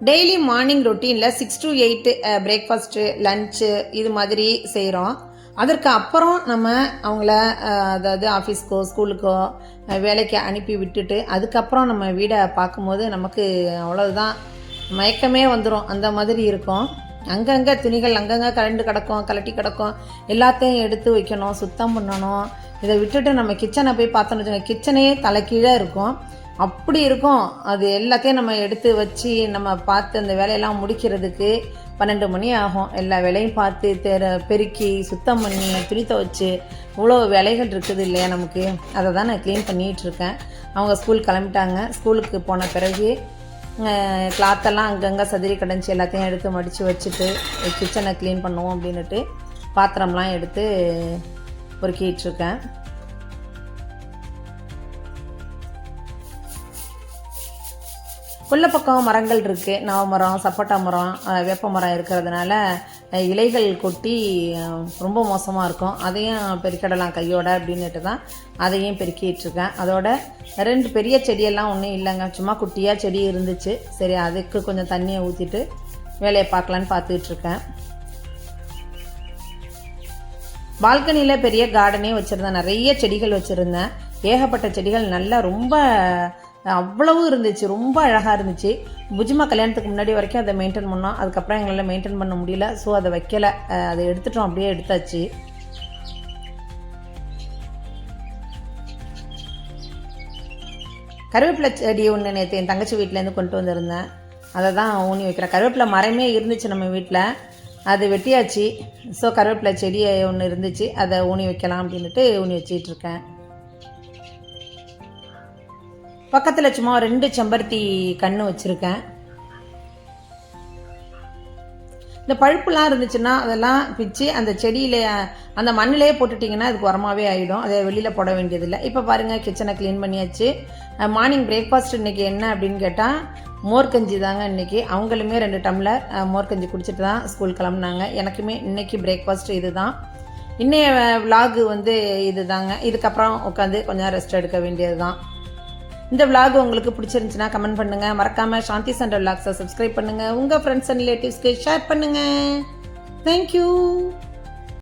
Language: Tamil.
டெய்லி மார்னிங் ரொட்டீனில் 6 to 8 பிரேக்ஃபாஸ்ட்டு லன்ச்சு இது மாதிரி செய்கிறோம். அதற்கு அப்புறம் நம்ம அவங்கள அதாவது ஆஃபீஸ்க்கோ ஸ்கூலுக்கோ வேலைக்கு அனுப்பி விட்டுட்டு அதுக்கப்புறம் நம்ம வீடை பார்க்கும்போது நமக்கு அவ்வளோதான் மயக்கமே வந்துடும். அந்த மாதிரி இருக்கும். அங்கங்கே துணிகள் அங்கங்கே கலண்டு கிடக்கும், கலட்டி கிடக்கும், எல்லாத்தையும் எடுத்து வைக்கணும், சுத்தம் பண்ணணும். இதை விட்டுட்டு நம்ம கிச்சனை போய் பார்த்தோன்னு வச்சுக்கோங்க, கிச்சனே தலைக்கீழே இருக்கும். அப்படி இருக்கும். அது எல்லாத்தையும் நம்ம எடுத்து வச்சு நம்ம பார்த்து அந்த வேலையெல்லாம் முடிக்கிறதுக்கு 12 மணி ஆகும். எல்லா வேலையும் பார்த்து பெருக்கி சுத்தம் பண்ணி துணி துவைச்சி இவ்வளோ வேலைகள் இருக்குது இல்லையா நமக்கு. அதை தான் நான் க்ளீன் பண்ணிகிட்ருக்கேன். அவங்க ஸ்கூல் கிளம்பிட்டாங்க. ஸ்கூலுக்கு போன பிறகு கிளாத்தெல்லாம் அங்கங்கே சதுரி கிடஞ்சி எல்லாத்தையும் எடுத்து மடித்து வச்சுட்டு கிச்சனை க்ளீன் பண்ணுவோம் அப்படின்ட்டு பாத்திரம்லாம் எடுத்து பொறுக்கிட்டுருக்கேன். உள்ள பக்கம் மரங்கள் இருக்குது. நவமரம், சப்போட்டா மரம், வேப்ப மரம் இருக்கிறதுனால இலைகள் கொட்டி ரொம்ப மோசமாக இருக்கும். அதையும் பெருக்கிடலாம் கையோட அப்படின்னுட்டு தான் அதையும் பெருக்கிட்டுருக்கேன். அதோட 2 பெரிய செடியெல்லாம் ஒன்றும் இல்லைங்க, சும்மா குட்டியாக செடி இருந்துச்சு. சரி, அதுக்கு கொஞ்சம் தண்ணியை ஊற்றிட்டு வேலையை பார்க்கலான்னு பார்த்துட்ருக்கேன். பால்கனியில் பெரிய கார்டனே வச்சுருந்தேன். நிறைய செடிகள் வச்சுருந்தேன். ஏகப்பட்ட செடிகள் நல்லா ரொம்ப அவ்வளவு இருந்துச்சு. ரொம்ப அழகாக இருந்துச்சு. புஜிமா கல்யாணத்துக்கு முன்னாடி வரைக்கும் அதை மெயின்டைன் பண்ணோம். அதுக்கப்புறம் எங்களால் மெயின்டைன் பண்ண முடியல. ஸோ அதை வைக்கலை, அதை எடுத்துட்டோம், அப்படியே எடுத்தாச்சு. கருவேப்பிலை செடி ஒன்று நேற்று என் தங்கச்சி வீட்டிலேருந்து கொண்டு வந்திருந்தேன். அதை தான் ஊனி வைக்கிறேன். கருவேப்பிலை மரமே இருந்துச்சு நம்ம வீட்டில், அது வெட்டியாச்சு. ஸோ கருவேப்பிலை செடி ஒன்று இருந்துச்சு, அதை ஊனி வைக்கலாம் அப்படின்ட்டு ஊனி வச்சிட்ருக்கேன். பக்கத்தில் சும்மா 2 செம்பருத்தி கன்று வச்சுருக்கேன். இந்த பழுப்புலாம் இருந்துச்சுன்னா அதெல்லாம் பிச்சு அந்த செடியில் அந்த மண்ணிலே போட்டுட்டிங்கன்னா அதுக்கு உரமாகவே ஆகிடும். அதை வெளியில் போட வேண்டியதில்லை. இப்போ பாருங்கள், கிச்சனை க்ளீன் பண்ணியாச்சு. மார்னிங் பிரேக்ஃபாஸ்ட் இன்றைக்கி என்ன அப்படின்னு கேட்டால் மோர்கஞ்சி தாங்க இன்றைக்கி. அவங்களுமே 2 டம்ளர் மோர்கஞ்சி குடிச்சிட்டு தான் ஸ்கூல் கிளம்புனாங்க. எனக்குமே இன்றைக்கி பிரேக்ஃபாஸ்ட் இது தான். இன்னைய விலாகு இது தாங்க. இதுக்கப்புறம் உட்காந்து கொஞ்சம் ரெஸ்ட் எடுக்க வேண்டியது தான். இந்த விலாக் உங்களுக்கு பிடிச்சிருந்துச்சுன்னா கமெண்ட் பண்ணுங்கள். மறக்காமல் சாந்தி சண்டர் விலாக்ஸை சப்ஸ்கிரைப் பண்ணுங்கள். உங்கள் ஃப்ரெண்ட்ஸ் அண்ட் ரிலேட்டிவ்ஸ்க்கு ஷேர் பண்ணுங்கள். தேங்க்யூ.